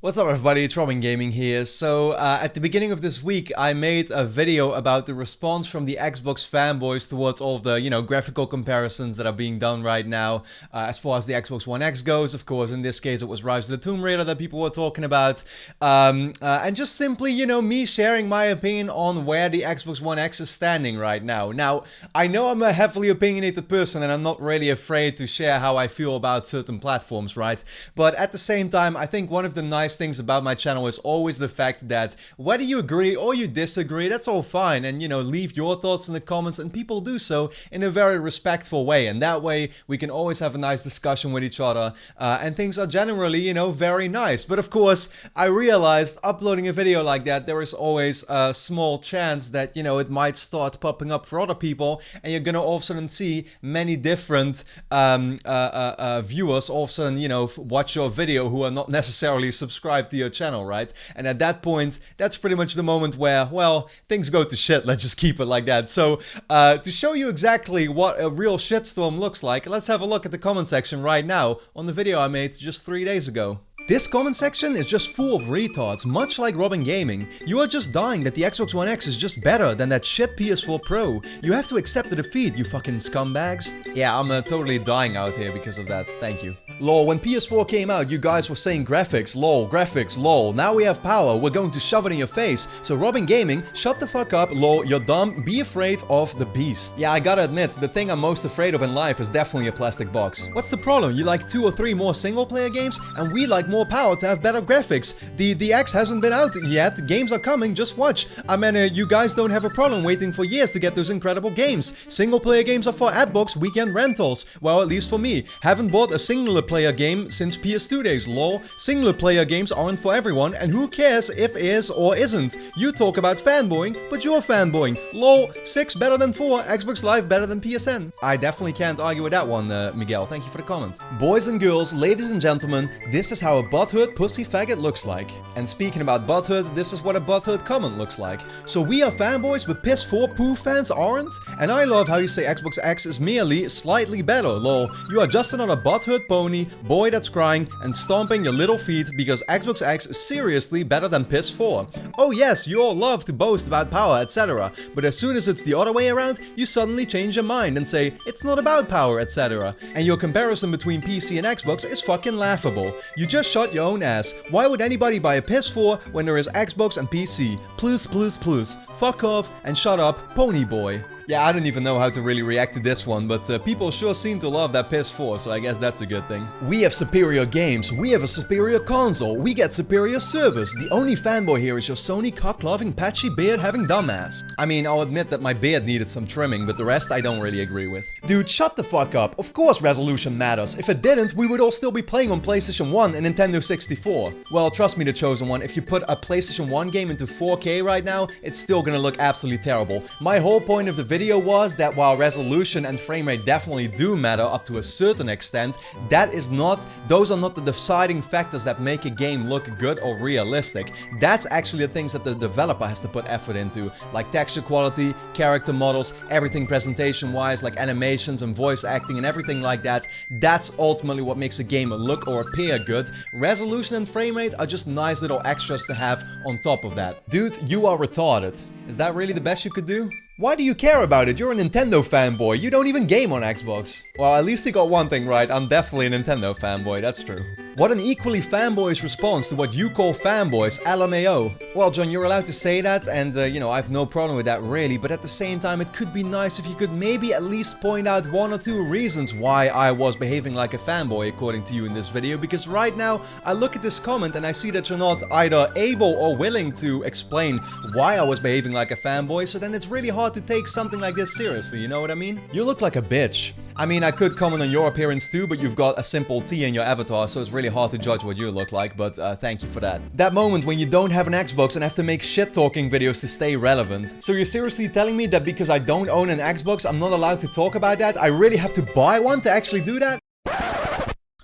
What's up everybody, it's RobinGaming here. So at the beginning of this week I made a video about the response from the Xbox fanboys towards all of the, graphical comparisons that are being done right now as far as the Xbox One X goes. Of course, in this case it was Rise of the Tomb Raider that people were talking about. And just simply, me sharing my opinion on where the Xbox One X is standing right now. Now, I know I'm a heavily opinionated person and I'm not really afraid to share how I feel about certain platforms, right? But at the same time, I think one of the nice things about my channel is always the fact that whether you agree or you disagree, that's all fine, and leave your thoughts in the comments, and people do so in a very respectful way, and that way we can always have a nice discussion with each other, and things are generally, very nice. But of course, I realized uploading a video like that, there is always a small chance that, it might start popping up for other people, and you're gonna all of a sudden see many different viewers all of a sudden, watch your video who are not necessarily subscribed to your channel, right? And at that point, that's pretty much the moment where, well, things go to shit. Let's just keep it like that. So, to show you exactly what a real shitstorm looks like, let's have a look at the comment section right now on the video I made just 3 days ago. This comment section is just full of retards, much like RobinGaming. You are just dying that the Xbox One X is just better than that shit PS4 Pro. You have to accept the defeat, you fucking scumbags. Yeah, I'm totally dying out here because of that, thank you. Lol, when PS4 came out, you guys were saying graphics, lol. Now we have power, we're going to shove it in your face. So RobinGaming, shut the fuck up, lol, you're dumb, be afraid of the beast. Yeah, I gotta admit, the thing I'm most afraid of in life is definitely a plastic box. What's the problem? You like 2 or 3 more single player games, and we like more power to have better graphics. The X hasn't been out yet, games are coming, just watch. I mean, you guys don't have a problem waiting for years to get those incredible games. Single player games are for adbox weekend rentals. Well, at least for me. Haven't bought a single player game since PS2 days, lol. Single player games aren't for everyone, and who cares if is or isn't? You talk about fanboying, but you're fanboying. Lol, 6 better than 4, Xbox Live better than PSN. I definitely can't argue with that one, Miguel. Thank you for the comment. Boys and girls, ladies and gentlemen, this is how a butthurt pussy faggot looks like. And speaking about butthurt, this is what a butthurt comment looks like. So we are fanboys, but PS4 poo fans aren't? And I love how you say Xbox X is merely slightly better, lol. You are just another butthurt pony, boy that's crying and stomping your little feet because Xbox X is seriously better than PS4. Oh yes, you all love to boast about power, etc. But as soon as it's the other way around, you suddenly change your mind and say, it's not about power, etc. And your comparison between PC and Xbox is fucking laughable. You just shot your own ass. Why would anybody buy a PS4 when there is Xbox and PC? Plus. Fuck off and shut up, pony boy. Yeah, I don't even know how to really react to this one, but people sure seem to love that PS4, so I guess that's a good thing. We have superior games, we have a superior console, we get superior service. The only fanboy here is your Sony cock-loving, patchy beard-having dumbass. I mean, I'll admit that my beard needed some trimming, but the rest I don't really agree with. Dude, shut the fuck up. Of course resolution matters. If it didn't, we would all still be playing on PlayStation 1 and Nintendo 64. Well, trust me, the chosen one, if you put a PlayStation 1 game into 4K right now, it's still gonna look absolutely terrible. My whole point of the video was that while resolution and frame rate definitely do matter up to a certain extent, those are not the deciding factors that make a game look good or realistic. That's actually the things that the developer has to put effort into, like texture quality, character models, everything presentation wise, like animations and voice acting and everything like that. That's ultimately what makes a game look or appear good. Resolution and frame rate are just nice little extras to have on top of that. Dude, you are retarded. Is that really the best you could do? Why do you care about it? You're a Nintendo fanboy. You don't even game on Xbox. Well, at least he got one thing right. I'm definitely a Nintendo fanboy, that's true. What an equally fanboyish response to what you call fanboys, LMAO. Well, John, you're allowed to say that, and I have no problem with that really, but at the same time, it could be nice if you could maybe at least point out 1 or 2 reasons why I was behaving like a fanboy according to you in this video, because right now, I look at this comment and I see that you're not either able or willing to explain why I was behaving like a fanboy, so then it's really hard to take something like this seriously, you know what I mean? You look like a bitch. I mean, I could comment on your appearance too, but you've got a simple T in your avatar, so it's really hard to judge what you look like, but thank you for that. That moment when you don't have an Xbox and have to make shit-talking videos to stay relevant. So you're seriously telling me that because I don't own an Xbox, I'm not allowed to talk about that? I really have to buy one to actually do that?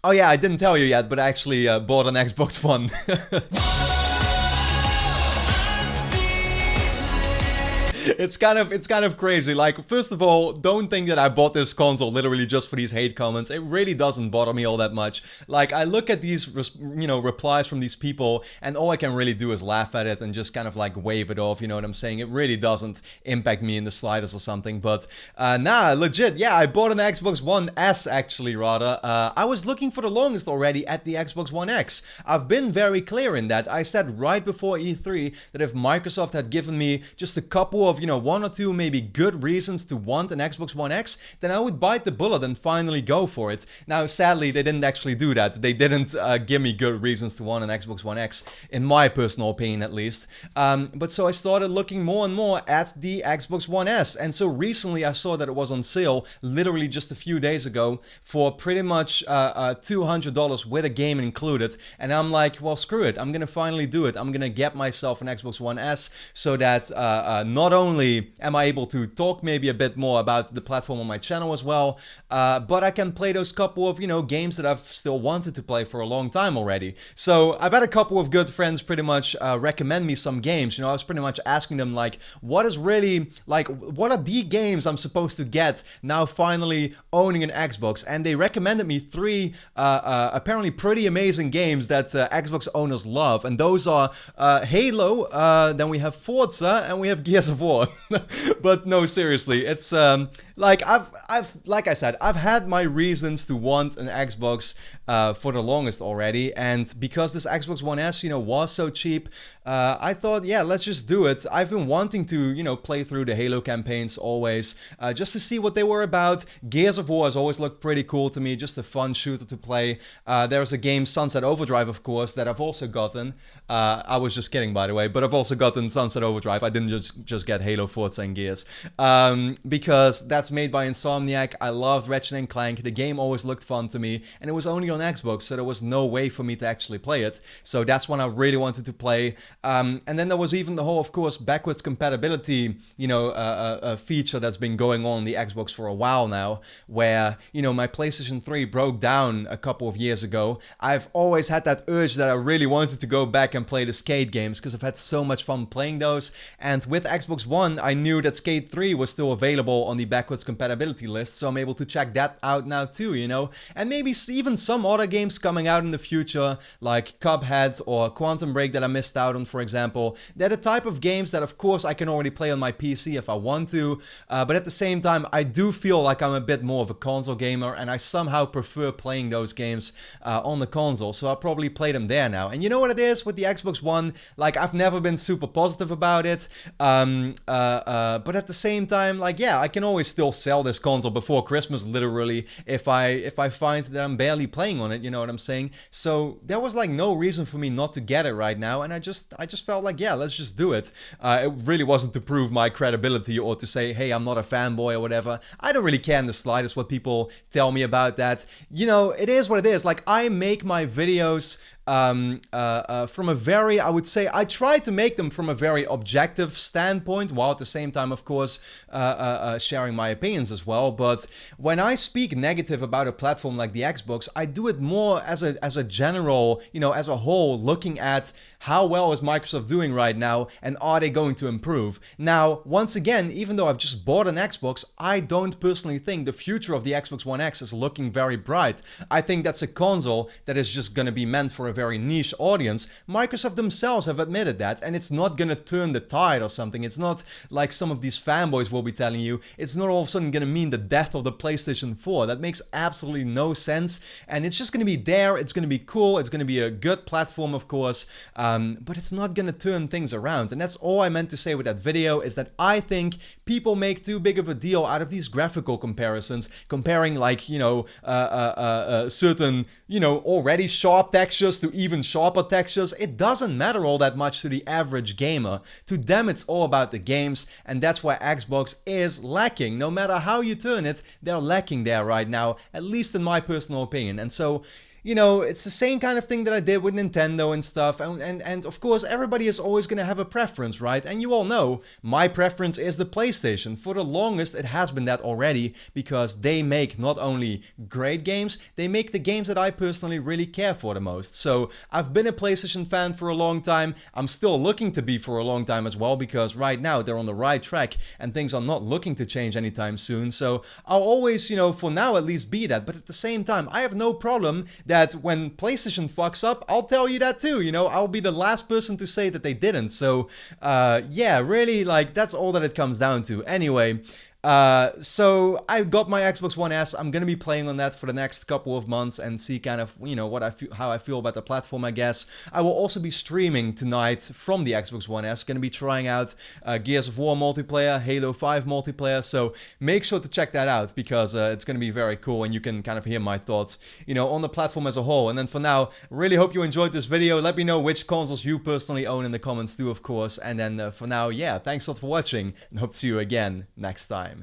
Oh yeah, I didn't tell you yet, but I actually bought an Xbox One. It's kind of crazy. Like, first of all, don't think that I bought this console literally just for these hate comments. It really doesn't bother me all that much. Like, I look at these, replies from these people, and all I can really do is laugh at it and just kind of like wave it off. You know what I'm saying? It really doesn't impact me in the slightest or something. But nah, legit, yeah, I bought an Xbox One S actually. Rather, I was looking for the longest already at the Xbox One X. I've been very clear in that. I said right before E3 that if Microsoft had given me just a couple of, one or two maybe good reasons to want an Xbox One X, then I would bite the bullet and finally go for it. Now, sadly, they didn't actually do that. They didn't give me good reasons to want an Xbox One X, in my personal opinion at least. But so I started looking more and more at the Xbox One S, and so recently I saw that it was on sale, literally just a few days ago, for pretty much $200 with a game included, and I'm like, well, screw it, I'm gonna finally do it. I'm gonna get myself an Xbox One S so that not only am I able to talk maybe a bit more about the platform on my channel as well, but I can play those couple of, games that I've still wanted to play for a long time already. So I've had a couple of good friends pretty much recommend me some games. I was pretty much asking them like, what are the games I'm supposed to get now finally owning an Xbox? And they recommended me three apparently pretty amazing games that Xbox owners love, and those are Halo, then we have Forza, and we have Gears of War. But no, seriously, it's like like I said, I've had my reasons to want an Xbox for the longest already, and because this Xbox One S, was so cheap, I thought, yeah, let's just do it. I've been wanting to, play through the Halo campaigns always, just to see what they were about. Gears of War has always looked pretty cool to me, just a fun shooter to play. There's a game, Sunset Overdrive, of course, that I've also gotten. I was just kidding, by the way, but I've also gotten Sunset Overdrive. I didn't just get Halo, Forza, and Gears, because that's made by Insomniac. I loved Ratchet & Clank. The game always looked fun to me, and it was only on Xbox, so there was no way for me to actually play it. So that's one I really wanted to play. And then there was even the whole, of course, backwards compatibility, feature that's been going on the Xbox for a while now, where, my PlayStation 3 broke down a couple of years ago. I've always had that urge that I really wanted to go back and play the Skate games, because I've had so much fun playing those. And with Xbox One, I knew that Skate 3 was still available on the backwards compatibility list, so I'm able to check that out now too, and maybe even some other games coming out in the future, like Cuphead or Quantum Break that I missed out on, for example. They're the type of games that, of course, I can already play on my PC if I want to, but at the same time, I do feel like I'm a bit more of a console gamer, and I somehow prefer playing those games on the console, so I'll probably play them there now. And you know what it is with the Xbox One? Like, I've never been super positive about it, but at the same time, like, yeah, I can always still sell this console before Christmas, literally, if I find that I'm barely playing on it, you know what I'm saying? So there was like no reason for me not to get it right now, and I just felt like, yeah, let's just do it. It really wasn't to prove my credibility or to say, hey, I'm not a fanboy or whatever. I don't really care in the slightest what people tell me about that. It is what it is. Like, I make my videos from a very, I would say, I try to make them from a very objective standpoint, while at the same time, of course, sharing my opinions as well. But when I speak negative about a platform like the Xbox, I do it more as a general, as a whole, looking at how well is Microsoft doing right now, and are they going to improve? Now, once again, even though I've just bought an Xbox, I don't personally think the future of the Xbox One X is looking very bright. I think that's a console that is just going to be meant for a very niche audience. Microsoft themselves have admitted that, and it's not going to turn the tide or something. It's not like some of these fanboys will be telling you. It's not all of a sudden going to mean the death of the PlayStation 4. That makes absolutely no sense, and it's just going to be there. It's going to be cool. It's going to be a good platform, of course, but it's not going to turn things around. And that's all I meant to say with that video, is that I think people make too big of a deal out of these graphical comparisons, comparing like, certain, already sharp textures to even sharper textures. It doesn't matter all that much to the average gamer. To them, it's all about the games, and that's why Xbox is lacking. No matter how you turn it, they're lacking there right now, at least in my personal opinion. And so, you know, it's the same kind of thing that I did with Nintendo and stuff. And of course, everybody is always going to have a preference, right? And you all know, my preference is the PlayStation. For the longest, it has been that already, because they make not only great games, they make the games that I personally really care for the most. So I've been a PlayStation fan for a long time. I'm still looking to be for a long time as well, because right now they're on the right track and things are not looking to change anytime soon. So I'll always, you know, for now at least be that. But at the same time, I have no problem that when PlayStation fucks up, I'll tell you that too. You know, I'll be the last person to say that they didn't. So yeah, really, like, that's all that it comes down to. Anyway, so I got my Xbox One S. I'm gonna be playing on that for the next couple of months and see kind of, you know, what I feel, how I feel about the platform, I guess. I will also be streaming tonight from the Xbox One S. Gonna be trying out Gears of War multiplayer, Halo 5 multiplayer. So make sure to check that out, because it's gonna be very cool and you can kind of hear my thoughts, you know, on the platform as a whole. And then for now, really hope you enjoyed this video. Let me know which consoles you personally own in the comments too, of course. And then for now, yeah, thanks a lot for watching and hope to see you again next time.